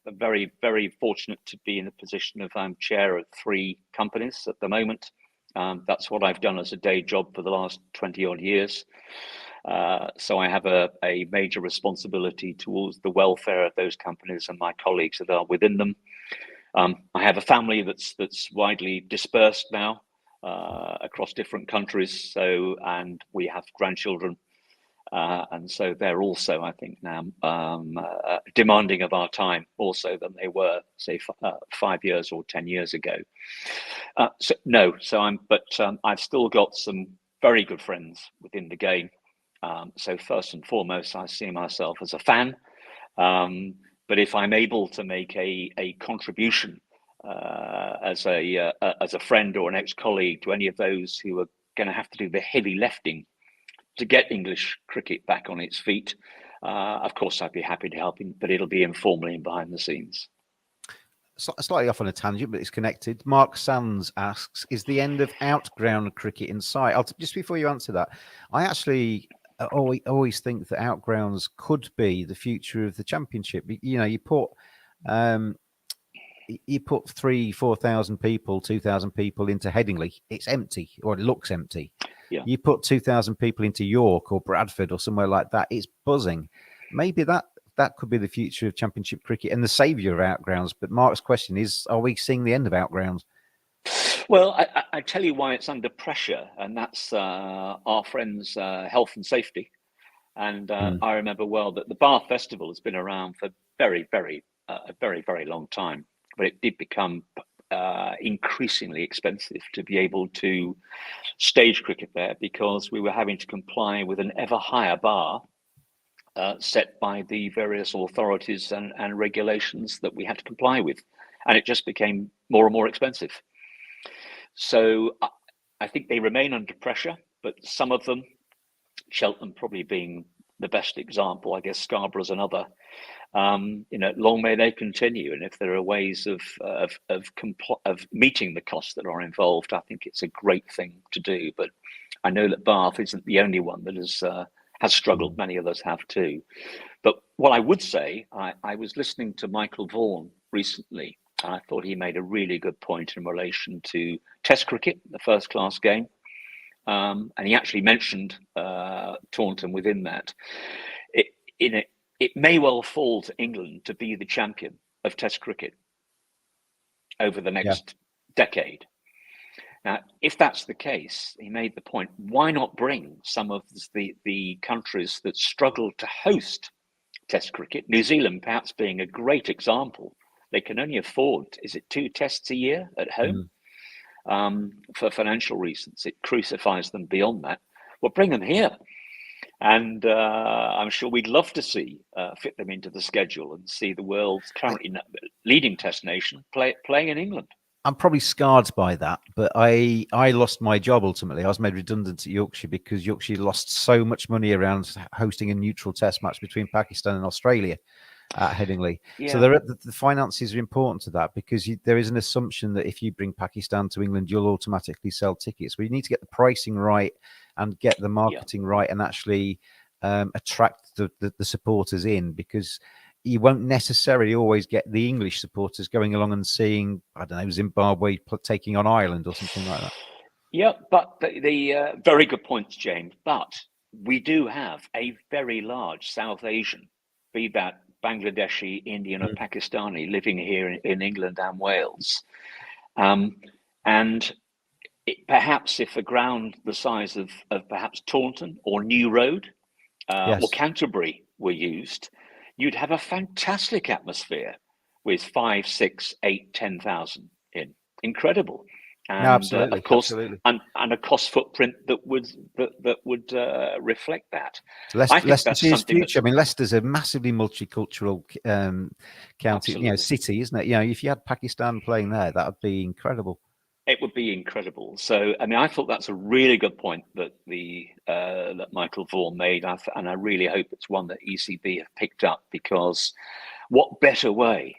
very, very fortunate to be in a position of I'm chair of 3 companies at the moment. That's what I've done as a day job for the last 20 odd years. So I have a major responsibility towards the welfare of those companies and my colleagues that are within them. I have a family that's widely dispersed now across different countries. And we have grandchildren. And so they're also, I think, now demanding of our time also than they were, say, 5 years or 10 years ago. I've still got some very good friends within the game. So first and foremost, I see myself as a fan. But if I'm able to make a contribution as a friend or an ex-colleague to any of those who are going to have to do the heavy lifting to get English cricket back on its feet, of course, I'd be happy to help him, but it'll be informally and behind the scenes. Slightly off on a tangent, but it's connected. Mark Sands asks, "Is the end of outground cricket in sight?" Just before you answer that, I actually always think that outgrounds could be the future of the championship. You put 3,000-4,000 people, 2,000 people into Headingley, it's empty, or it looks empty. Yeah. You put 2,000 people into York or Bradford or somewhere like that, it's buzzing. Maybe that could be the future of championship cricket and the saviour of outgrounds. But Mark's question is, are we seeing the end of outgrounds? Well, I tell you why it's under pressure, and that's our friends' health and safety. And I remember well that the Bath Festival has been around for a very, very long time, but it did become increasingly expensive to be able to stage cricket there because we were having to comply with an ever higher bar set by the various authorities and regulations that we had to comply with. And it just became more and more expensive. So I think they remain under pressure, but some of them, Cheltenham probably being the best example, I guess Scarborough's another, long may they continue. And if there are ways of meeting the costs that are involved, I think it's a great thing to do. But I know that Bath isn't the only one that has struggled. Many others have too. But what I would say, I was listening to Michael Vaughan recently, and I thought he made a really good point in relation to Test cricket, the first class game. And he actually mentioned Taunton within that. It may well fall to England to be the champion of Test cricket over the next decade. Now, if that's the case, he made the point, why not bring some of the countries that struggle to host Test cricket, New Zealand perhaps being a great example. They can only afford, is it 2 tests a year at home? For financial reasons. It crucifies them beyond that. Well, bring them here. And I'm sure we'd love to see fit them into the schedule and see the world's currently leading Test nation playing in England. I'm probably scarred by that, but I lost my job ultimately. I was made redundant at Yorkshire because Yorkshire lost so much money around hosting a neutral Test match between Pakistan and Australia at Headingley. Yeah. So the finances are important to that because there is an assumption that if you bring Pakistan to England, you'll automatically sell tickets. But you need to get the pricing right and get the marketing right and actually attract the supporters in, because you won't necessarily always get the English supporters going along and seeing, I don't know, Zimbabwe taking on Ireland or something like that. Yeah, but the very good points, James. But we do have a very large South Asian, be that Bangladeshi, Indian, or Pakistani, living here in England and Wales. And perhaps if a ground the size of perhaps Taunton or New Road or Canterbury were used, you'd have a fantastic atmosphere with 5, 6, 8, 10,000 in. Incredible. and No, absolutely, of course, absolutely. and a cost footprint that would reflect that. I think Leicester that's City's something that's future. I mean, Leicester's a massively multicultural county, absolutely. city, isn't it? If you had Pakistan playing there, that would be incredible. It would be incredible. So, I mean, I thought that's a really good point that that Michael Vaughan made, and I really hope it's one that ECB have picked up, because what better way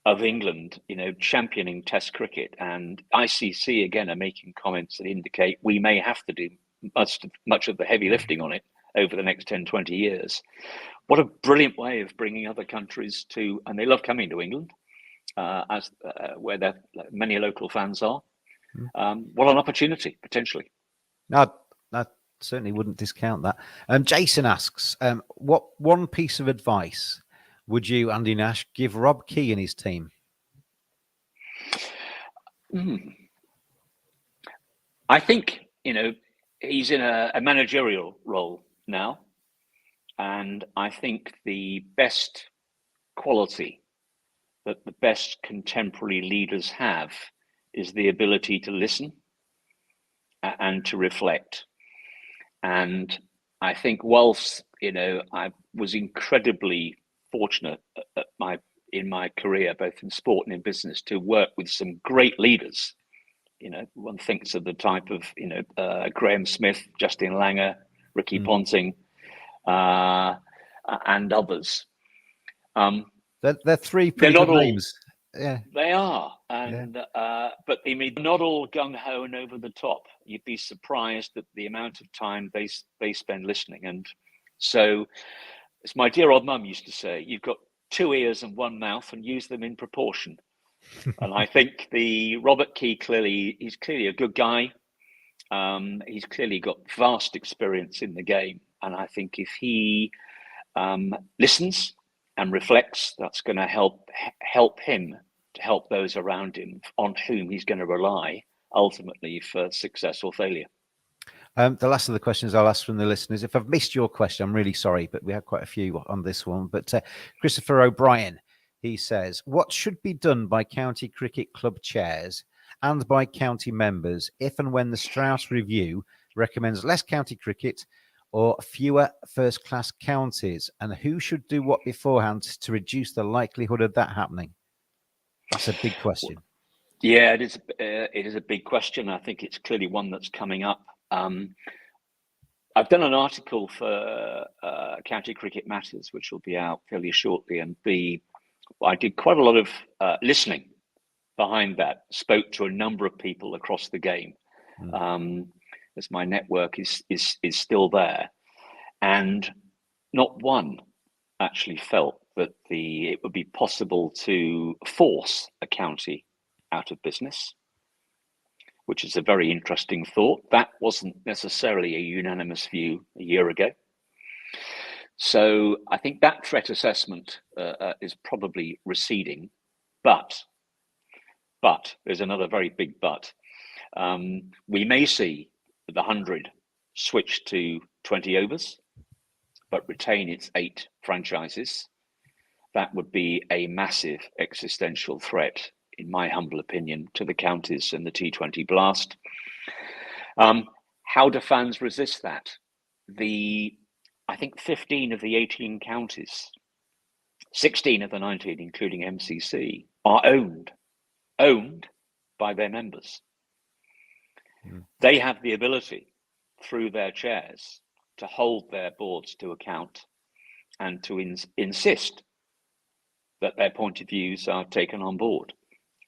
of England, championing Test cricket, and ICC again are making comments that indicate we may have to do much of the heavy lifting on it over the next 10, 20 years. What a brilliant way of bringing other countries to, and they love coming to England. Where many local fans are. What an opportunity, potentially. No, I certainly wouldn't discount that. Jason asks, what one piece of advice would you, Andy Nash, give Rob Key and his team? I think, he's in a managerial role now. And I think the best quality that the best contemporary leaders have is the ability to listen and to reflect. And I think whilst, I was incredibly fortunate in my career, both in sport and in business, to work with some great leaders. One thinks of the type of, Graham Smith, Justin Langer, Ricky Ponting, and others. They're three pretty good names. Yeah, they are, and but I mean, not all gung ho and over the top. You'd be surprised at the amount of time they spend listening. And so, as my dear old mum used to say, you've got two ears and one mouth, and use them in proportion. And I think Robert Key he's clearly a good guy. He's clearly got vast experience in the game, and I think if he listens and reflects, that's going to help him to help those around him on whom he's going to rely ultimately for success or failure. The last of the questions I'll ask from the listeners. If I've missed your question, I'm really sorry, but we had quite a few on this one. But Christopher O'Brien, he says, what should be done by county cricket club chairs and by county members if and when the Strauss Review recommends less county cricket or fewer first-class counties, and who should do what beforehand to reduce the likelihood of that happening? That's a big question. Yeah, it is. It is a big question. I think it's clearly one that's coming up. I've done an article for County Cricket Matters, which will be out fairly shortly, and I did quite a lot of listening behind that. Spoke to a number of people across the game. As my network is still there, and not one actually felt that it would be possible to force a county out of business, which is a very interesting thought. That wasn't necessarily a unanimous view a year ago. So I think that threat assessment is probably receding, but there's another very big but. We may see the 100 switch to 20 overs, but retain its 8 franchises. That would be a massive existential threat, in my humble opinion, to the counties and the T20 blast. How do fans resist that? I think 15 of the 18 counties, 16 of the 19, including MCC, are owned by their members. They have the ability, through their chairs, to hold their boards to account and to insist that their point of views are taken on board.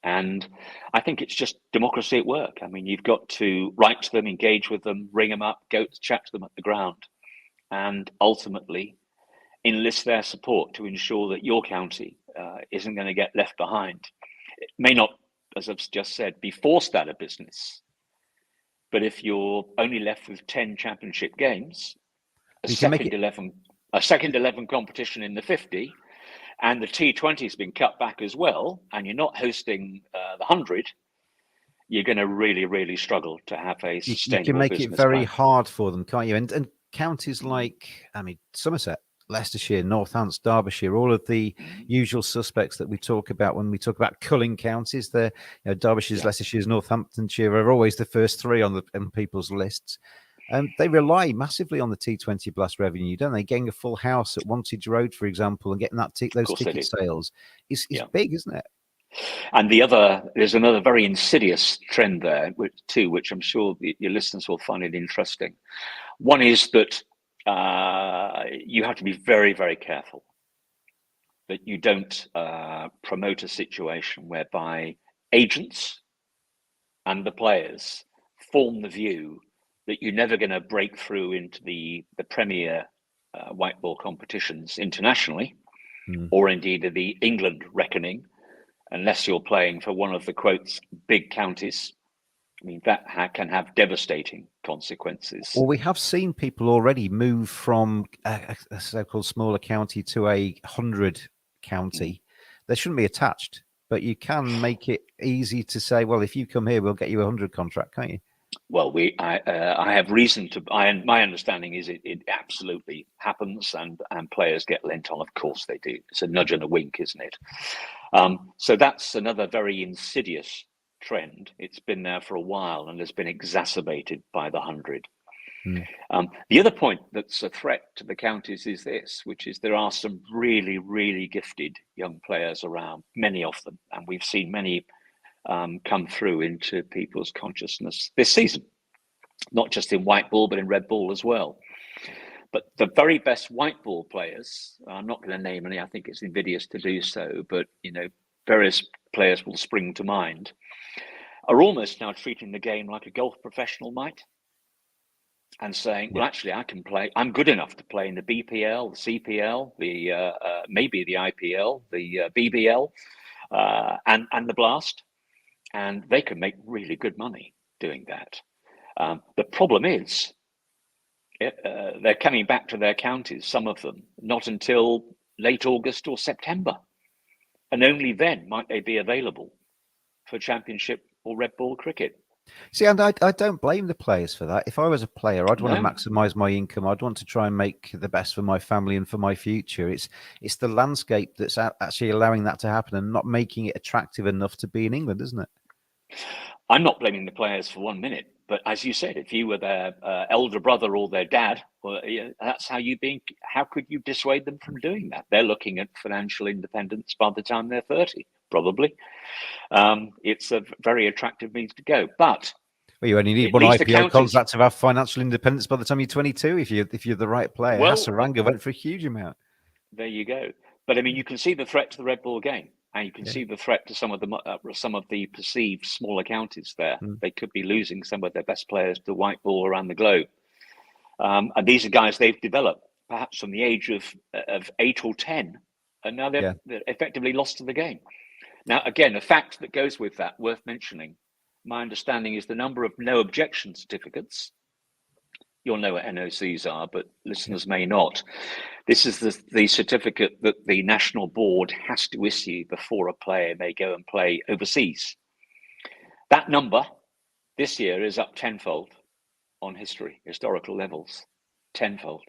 And I think it's just democracy at work. I mean, you've got to write to them, engage with them, ring them up, go to chat to them at the ground, and ultimately enlist their support to ensure that your county isn't going to get left behind. It may not, as I've just said, be forced out of business. But if you're only left with 10 championship games, a second 11 competition in the 50, and the T20 has been cut back as well, and you're not hosting the 100, you're going to really, really struggle to have a sustainable business. You can make it very hard for them, can't you? And counties like, Somerset Leicestershire, Northants, Derbyshire, all of the usual suspects that we talk about when we talk about culling counties. The Derbyshire's, Leicestershire's, Northamptonshire are always the first three on people's lists. They rely massively on the T20 Blast revenue, don't they? Getting a full house at Wantage Road, for example, and getting those ticket sales is big, isn't it? And there's another very insidious trend there, which I'm sure your listeners will find it interesting. One is that you have to be very, very careful that you don't promote a situation whereby agents and the players form the view that you're never going to break through into the premier white ball competitions internationally, or indeed the England reckoning, unless you're playing for one of the quotes big counties. I mean, that can have devastating consequences. Well, we have seen people already move from a so-called smaller county to a 100 county. They shouldn't be attached, but you can make it easy to say, well, if you come here, we'll get you a 100 contract, can't you? Well, I have reason to. My understanding is it absolutely happens, and players get lent on. Of course they do. It's a nudge and a wink, isn't it? So that's another very insidious trend. It's been there for a while and has been exacerbated by the 100. The other point that's a threat to the counties is this, which is there are some really, really gifted young players around, many of them, and we've seen many come through into people's consciousness this season, not just in white ball, but in red ball as well. But the very best white ball players, I'm not going to name any, I think it's invidious to do so, but various players will spring to mind, are almost now treating the game like a golf professional might, and saying, well, actually, I can play, I'm good enough to play in the BPL, the CPL, maybe the IPL, the BBL, and the Blast. And they can make really good money doing that. The problem is they're coming back to their counties, some of them, not until late August or September. And only then might they be available for Championship or red ball cricket. See, and I don't blame the players for that. If I was a player, I'd want to maximise my income. I'd want to try and make the best for my family and for my future. It's the landscape that's actually allowing that to happen and not making it attractive enough to be in England, isn't it? I'm not blaming the players for 1 minute, but as you said, if you were their elder brother or their dad, well, that's how could you dissuade them from doing that? They're looking at financial independence by the time they're 30, probably. It's a very attractive means to go, but you only need one IPL contract to have financial independence by the time you're 22. If you're the right player, Hasaranga went for a huge amount. There you go. But I mean, you can see the threat to the red ball game, and you can see the threat to some of the perceived smaller counties there. They could be losing some of their best players to white ball around the globe. And these are guys they've developed perhaps from the age of 8 or 10, and now they're effectively lost to the game. Now, again, a fact that goes with that, worth mentioning, my understanding is the number of no objection certificates. You'll know what NOCs are, but listeners may not. This is the certificate that the national board has to issue before a player may go and play overseas. That number this year is up tenfold on historical levels, tenfold.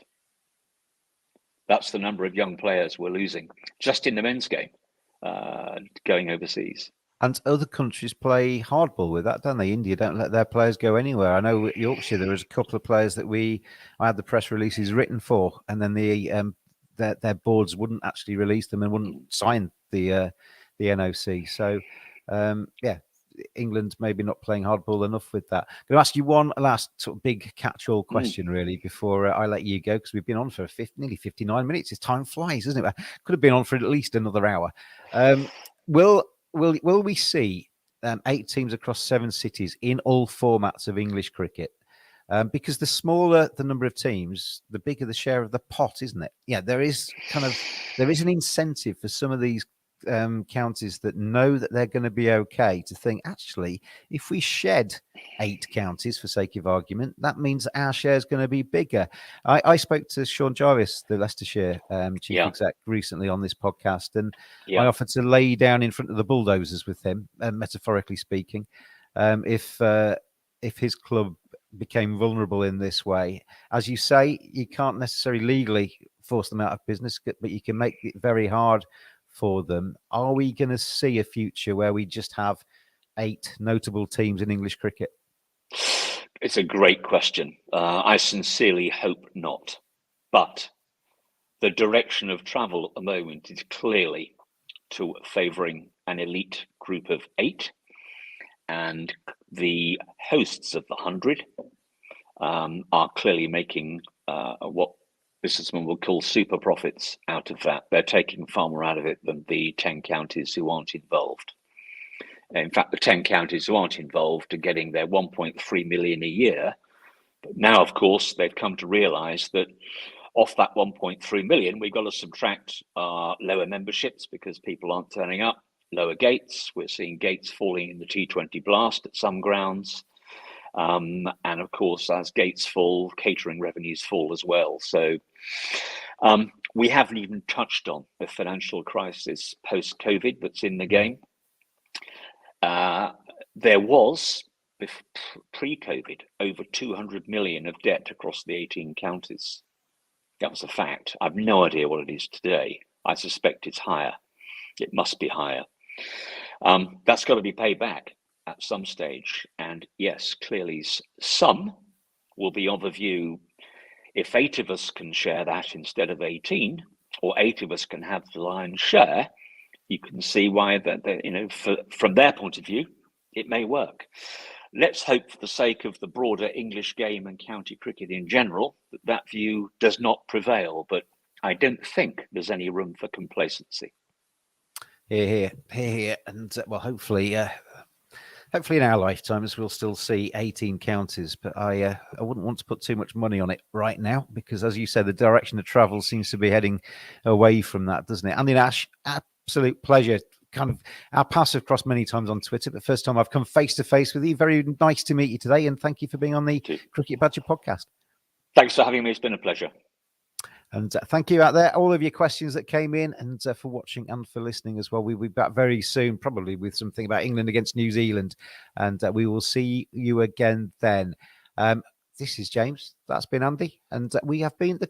That's the number of young players we're losing just in the men's game going overseas. And other countries play hardball with that, don't they? India don't let their players go anywhere. I know at Yorkshire there was a couple of players that I had the press releases written for, and then their boards wouldn't actually release them and wouldn't sign the NOC. So England maybe not playing hardball enough with that. I'm going to ask you one last sort of big catch-all question, really, before I let you go, because we've been on for nearly 59 minutes. It's time flies, isn't it? Could have been on for at least another hour. Will we see 8 teams across 7 cities in all formats of English cricket? Because the smaller the number of teams, the bigger the share of the pot, isn't it? Yeah, there is an incentive for some of these counties that know that they're going to be okay to think, actually, if we shed 8 counties for sake of argument, that means that our share is going to be bigger. I spoke to Sean Jarvis, the Leicestershire chief exec, recently on this podcast, and I offered to lay down in front of the bulldozers with him, metaphorically speaking, if his club became vulnerable in this way. As you say, you can't necessarily legally force them out of business, but you can make it very hard for them. Are we going to see a future where we just have 8 notable teams in English cricket? It's a great question. I sincerely hope not. But the direction of travel at the moment is clearly to favouring an elite group of 8. And the hosts of the 100 are clearly making what businessmen would call super profits out of that. They're taking far more out of it than the 10 counties who aren't involved. In fact, the 10 counties who aren't involved are getting their 1.3 million a year. But now, of course, they've come to realise that off that 1.3 million, we've got to subtract lower memberships because people aren't turning up, lower gates. We're seeing gates falling in the T20 Blast at some grounds. And of course, as gates fall, catering revenues fall as well. So we haven't even touched on the financial crisis post-COVID that's in the game. There was, pre-COVID, over 200 million of debt across the 18 counties. That was a fact. I've no idea what it is today. I suspect it's higher. It must be higher. That's got to be paid back at some stage. And yes, clearly some will be of a view, if 8 of us can share that instead of 18, or 8 of us can have the lion's share, you can see why from their point of view, it may work. Let's hope, for the sake of the broader English game and county cricket in general, that view does not prevail. But I don't think there's any room for complacency. Here. And well, hopefully in our lifetimes we'll still see 18 counties. But I wouldn't want to put too much money on it right now because, as you said, the direction of travel seems to be heading away from that, doesn't it? Andy Nash, absolute pleasure. Kind of our paths have crossed many times on Twitter, but first time I've come face to face with you. Very nice to meet you today, and thank you for being on the Cricket Badger podcast. Thanks for having me. It's been a pleasure. And thank you out there, all of your questions that came in, and for watching and for listening as well. We'll be back very soon, probably with something about England against New Zealand, and we will see you again then. This is James. That's been Andy, and we have been the